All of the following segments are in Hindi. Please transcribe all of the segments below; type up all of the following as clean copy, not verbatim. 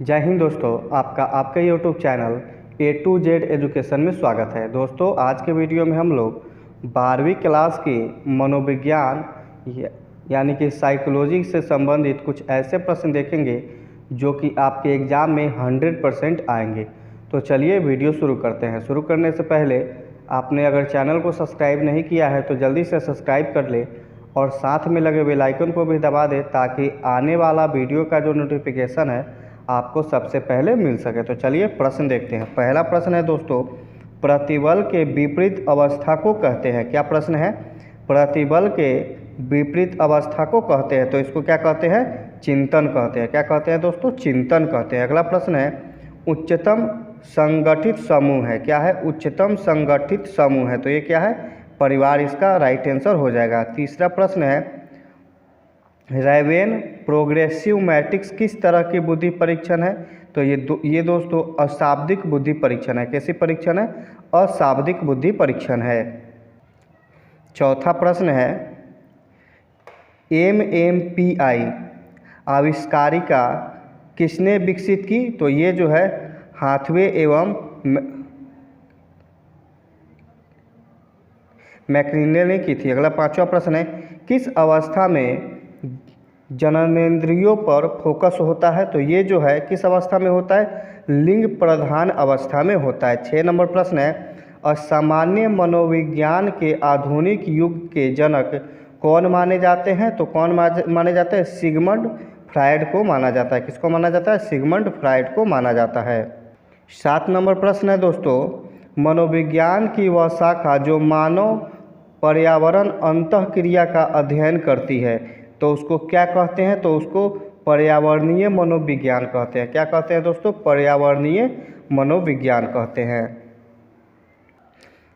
जय हिंद दोस्तों, आपका आपके YouTube channel A to Z education में स्वागत है। दोस्तों, आज के वीडियो में हम लोग 12वीं क्लास की मनोविज्ञान यानी कि साइकोलॉजी से संबंधित कुछ ऐसे प्रश्न देखेंगे जो कि आपके एग्ज़ाम में 100% आएंगे। तो चलिए वीडियो शुरू करते हैं। शुरू करने से पहले आपने अगर चैनल को सब्सक्राइब नहीं किया है तो जल्दी से सब्सक्राइब कर ले और साथ में लगे बेल आइकन को भी दबा दे ताकि आने वाला वीडियो का जो नोटिफिकेशन है आपको सबसे पहले मिल सके। तो चलिए प्रश्न देखते हैं। पहला प्रश्न है दोस्तों, प्रतिबल के विपरीत अवस्था को कहते हैं। क्या प्रश्न है? प्रतिबल के विपरीत अवस्था को कहते हैं तो इसको क्या कहते हैं? चिंतन कहते हैं। क्या कहते हैं दोस्तों? चिंतन कहते हैं। अगला प्रश्न है, उच्चतम संगठित समूह है। क्या है? उच्चतम संगठित समूह है। तो ये क्या है? परिवार इसका राइट आंसर हो जाएगा। तीसरा प्रश्न है, रैवेन प्रोग्रेसिव मैट्रिक्स किस तरह की बुद्धि परीक्षण है? तो ये दोस्तों अशाब्दिक बुद्धि परीक्षण है। कैसी परीक्षण है? अशाब्दिक बुद्धि परीक्षण है। चौथा प्रश्न है, MMPI आविष्कारिका किसने विकसित की? तो ये जो है हाथवे एवं मैक्रिने ने की थी। अगला पांचवा प्रश्न है, किस अवस्था में जननेंद्रियों पर फोकस होता है? तो ये जो है किस अवस्था में होता है? लिंग प्रधान अवस्था में होता है। 6 नंबर प्रश्न है, असामान्य मनोविज्ञान के आधुनिक युग के जनक कौन माने जाते हैं? तो कौन माने जाते हैं? सिगमंड फ्रायड को माना जाता है। किसको माना जाता है? सिगमंड फ्रायड को माना जाता है। 7 नंबर प्रश्न है दोस्तों, मनोविज्ञान की वह शाखा जो मानव पर्यावरण अंतःक्रिया का अध्ययन करती है तो उसको क्या कहते हैं? तो उसको पर्यावरणीय मनोविज्ञान कहते हैं। क्या कहते हैं दोस्तों? पर्यावरणीय मनोविज्ञान कहते हैं।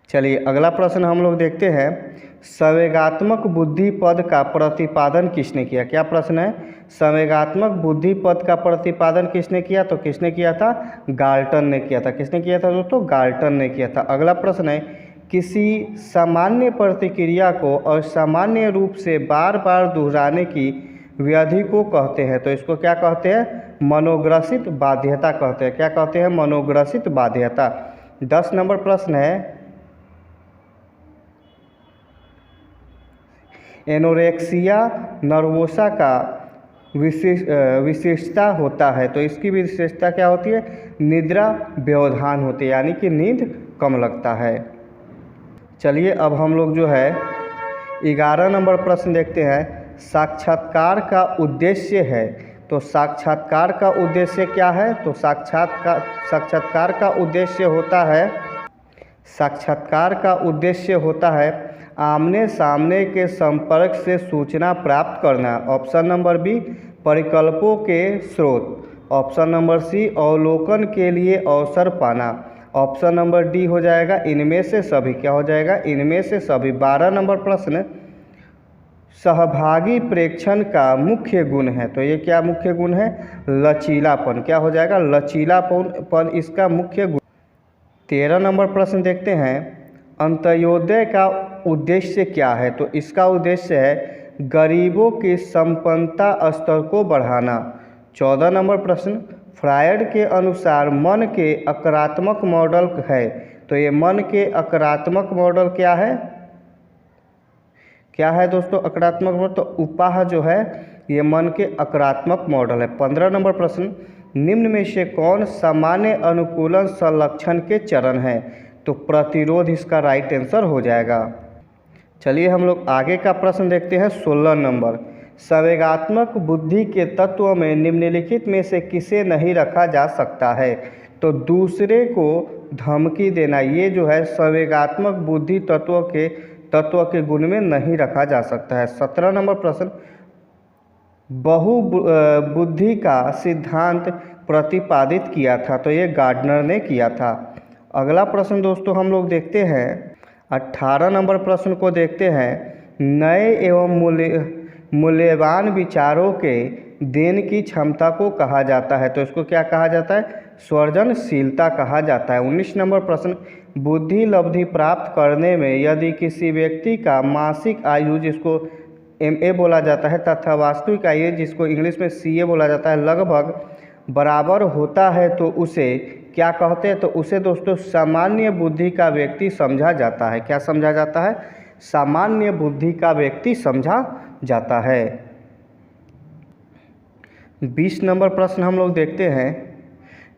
चलिए अगला प्रश्न हम लोग देखते हैं, संवेगात्मक बुद्धि पद का प्रतिपादन किसने किया? क्या प्रश्न है? संवेगात्मक बुद्धि पद का प्रतिपादन किसने किया? तो किसने किया था? गाल्टन ने किया था। किसने किया था दोस्तों? गाल्टन ने किया था। अगला प्रश्न है, किसी सामान्य प्रतिक्रिया को असामान्य रूप से बार बार दोहराने की व्याधि को कहते हैं तो इसको क्या कहते हैं? मनोग्रसित बाध्यता कहते हैं। क्या कहते हैं? मनोग्रसित बाध्यता। 10 नंबर प्रश्न है, एनोरेक्सिया नर्वोसा का विशेषता होता है तो इसकी विशेषता क्या होती है? निद्रा व्यवधान होती है, यानी कि नींद कम लगता है। चलिए अब हम लोग जो है 11 नंबर प्रश्न देखते हैं, साक्षात्कार का उद्देश्य है। तो साक्षात्कार का उद्देश्य क्या है? तो साक्षात्कार का उद्देश्य होता है आमने सामने के संपर्क से सूचना प्राप्त करना। ऑप्शन नंबर बी, परिकल्पों के स्रोत। ऑप्शन नंबर सी, अवलोकन के लिए अवसर पाना। ऑप्शन नंबर डी हो जाएगा इनमें से सभी। क्या हो जाएगा? इनमें से सभी। 12 नंबर प्रश्न, सहभागी प्रेक्षण का मुख्य गुण है। तो ये क्या मुख्य गुण है? लचीलापन। क्या हो जाएगा? लचीलापन इसका मुख्य गुण। 13 नंबर प्रश्न देखते हैं, अंत्योदय का उद्देश्य क्या है? तो इसका उद्देश्य है गरीबों की संपन्नता स्तर को बढ़ाना। 14 नंबर प्रश्न, फ्रायड के अनुसार मन के आक्रामक मॉडल है। तो ये मन के आक्रामक मॉडल क्या है? क्या है दोस्तों आक्रामक मॉडल? तो उपाह जो है ये मन के आक्रामक मॉडल है। 15 नंबर प्रश्न, निम्न में से कौन सामान्य अनुकूलन संलक्षण के चरण है? तो प्रतिरोध इसका राइट आंसर हो जाएगा। चलिए हम लोग आगे का प्रश्न देखते हैं। 16 नंबर, संवेगात्मक बुद्धि के तत्व में निम्नलिखित में से किसे नहीं रखा जा सकता है? तो दूसरे को धमकी देना, ये जो है संवेगात्मक बुद्धि तत्व के गुण में नहीं रखा जा सकता है। 17 नंबर प्रश्न, बहुबुद्धि का सिद्धांत प्रतिपादित किया था। तो ये गार्डनर ने किया था। अगला प्रश्न दोस्तों हम लोग देखते हैं 18 नंबर प्रश्न को देखते हैं, नए एवं मूल्यवान विचारों के देन की क्षमता को कहा जाता है। तो इसको क्या कहा जाता है? सृजनशीलता कहा जाता है। 19 नंबर प्रश्न, बुद्धि लब्धि प्राप्त करने में यदि किसी व्यक्ति का मासिक आयु जिसको MA बोला जाता है तथा वास्तविक आयु जिसको इंग्लिश में CA बोला जाता है लगभग बराबर होता है तो उसे क्या कहते हैं? तो उसे दोस्तों सामान्य बुद्धि का व्यक्ति समझा जाता है। क्या समझा जाता है? सामान्य बुद्धि का व्यक्ति समझा जाता है। 20 नंबर प्रश्न हम लोग देखते हैं,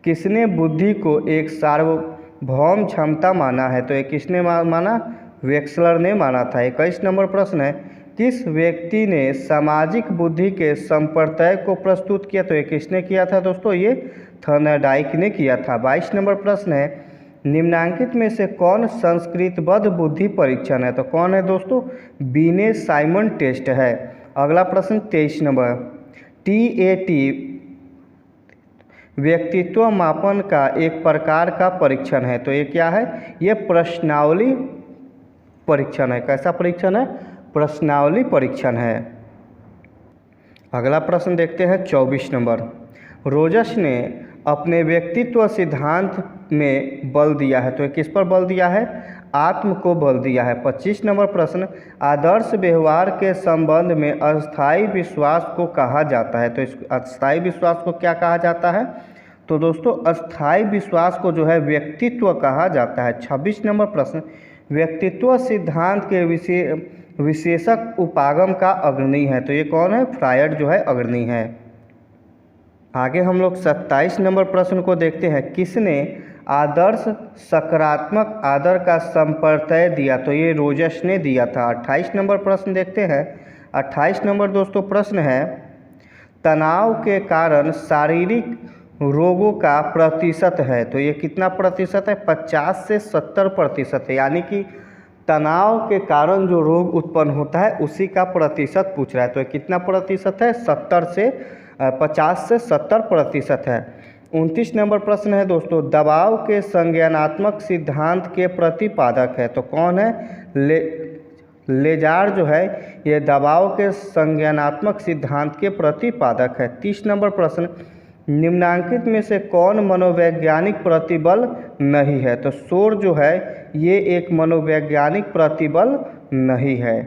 किसने बुद्धि को एक सार्वभौम क्षमता माना है? तो ये किसने माना? वेक्सलर ने माना था। 21 नंबर प्रश्न है, किस व्यक्ति ने सामाजिक बुद्धि के संप्रत्यय को प्रस्तुत किया? तो ये किसने किया था दोस्तों? ये थॉर्नडाइक ने किया था। 22 नंबर प्रश्न है, निम्नांकित में से कौन संस्कृतबद्ध बुद्धि परीक्षण है? तो कौन है दोस्तों? बीने साइमन टेस्ट है। अगला प्रश्न 23 नंबर, TAT व्यक्तित्व मापन का एक प्रकार का परीक्षण है। तो ये क्या है? ये प्रश्नावली परीक्षण है। कैसा परीक्षण है? प्रश्नावली परीक्षण है। अगला प्रश्न देखते हैं 24 नंबर, रोजस ने अपने व्यक्तित्व सिद्धांत में बल दिया है। तो ये किस पर बल दिया है? आत्म को बल दिया है। 25 नंबर प्रश्न, आदर्श व्यवहार के संबंध में अस्थायी विश्वास को कहा जाता है। तो इस अस्थायी विश्वास को क्या कहा जाता है? तो दोस्तों अस्थायी विश्वास को जो है व्यक्तित्व कहा जाता है। 26 नंबर प्रश्न, व्यक्तित्व सिद्धांत के विशेषक उपागम का अग्रणी है। तो ये कौन है? फ्रायड जो है अग्रणी है। आगे हम लोग 27 नंबर प्रश्न को देखते हैं, किसने आदर्श सकारात्मक आदर का संप्रत्यय दिया? तो ये रोजस ने दिया था। 28 नंबर प्रश्न देखते हैं। 28 नंबर दोस्तों प्रश्न है, तनाव के कारण शारीरिक रोगों का प्रतिशत है। तो ये कितना प्रतिशत है? 50 से 70% है। यानी कि तनाव के कारण जो रोग उत्पन्न होता है उसी का प्रतिशत पूछ रहा है। तो ये कितना प्रतिशत है? 50 से 70% है। 29 नंबर प्रश्न है दोस्तों, दबाव के संज्ञानात्मक सिद्धांत के प्रतिपादक है। तो कौन है? लेजार जो है ये दबाव के संज्ञानात्मक सिद्धांत के प्रतिपादक है। 30 नंबर प्रश्न, निम्नांकित में से कौन मनोवैज्ञानिक प्रतिबल नहीं है? तो शोर जो है ये एक मनोवैज्ञानिक प्रतिबल नहीं है।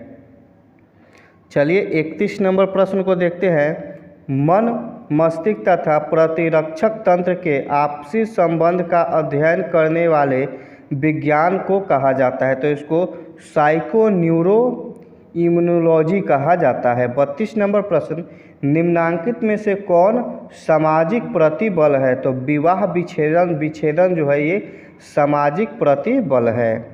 चलिए 31 नंबर प्रश्न को देखते हैं, मन, मस्तिष्क तथा प्रतिरक्षक तंत्र के आपसी संबंध का अध्ययन करने वाले विज्ञान को कहा जाता है। तो इसको साइको न्यूरो इम्यूनोलॉजी कहा जाता है। 32 नंबर प्रश्न, निम्नांकित में से कौन सामाजिक प्रतिबल है? तो विवाह विच्छेदन जो है ये सामाजिक प्रतिबल है।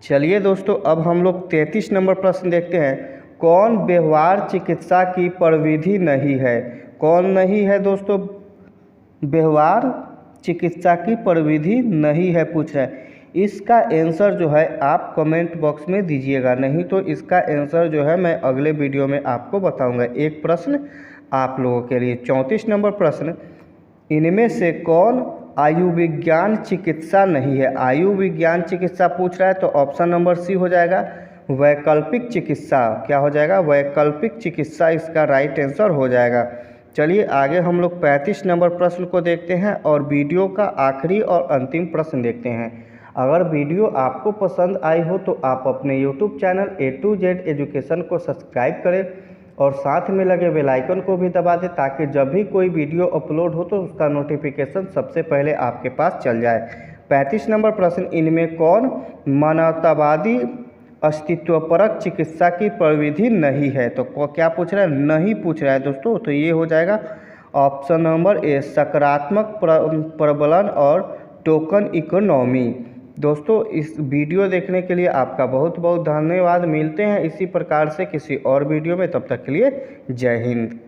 चलिए दोस्तों अब हम लोग 33 नंबर प्रश्न देखते हैं, कौन व्यवहार चिकित्सा की प्रविधि नहीं है? कौन नहीं है दोस्तों? व्यवहार चिकित्सा की प्रविधि नहीं है पूछ रहा है। इसका आंसर जो है आप कमेंट बॉक्स में दीजिएगा, नहीं तो इसका आंसर जो है मैं अगले वीडियो में आपको बताऊंगा। एक प्रश्न आप लोगों के लिए 34 नंबर प्रश्न, इनमें से कौन आयुर्विज्ञान चिकित्सा नहीं है? आयु विज्ञान चिकित्सा पूछ रहा है तो ऑप्शन नंबर सी हो जाएगा वैकल्पिक चिकित्सा। क्या हो जाएगा? वैकल्पिक चिकित्सा इसका राइट आंसर हो जाएगा। चलिए आगे हम लोग 35 नंबर प्रश्न को देखते हैं और वीडियो का आखिरी और अंतिम प्रश्न देखते हैं। अगर वीडियो आपको पसंद आई हो तो आप अपने YouTube channel A to Z education को सब्सक्राइब करें और साथ में लगे बेल आइकन को भी दबा दें ताकि जब भी कोई वीडियो अपलोड हो तो उसका नोटिफिकेशन सबसे पहले आपके पास चल जाए। 35 नंबर प्रश्न, इनमें कौन मानवतावादी अस्तित्वपरक चिकित्सा की प्रविधि नहीं है? तो क्या पूछ रहा है? नहीं पूछ रहा है दोस्तों, तो ये हो जाएगा ऑप्शन नंबर ए सकारात्मक प्रबलन और टोकन इकोनॉमी। दोस्तों इस वीडियो देखने के लिए आपका बहुत बहुत धन्यवाद। मिलते हैं इसी प्रकार से किसी और वीडियो में, तब तक के लिए जय हिंद।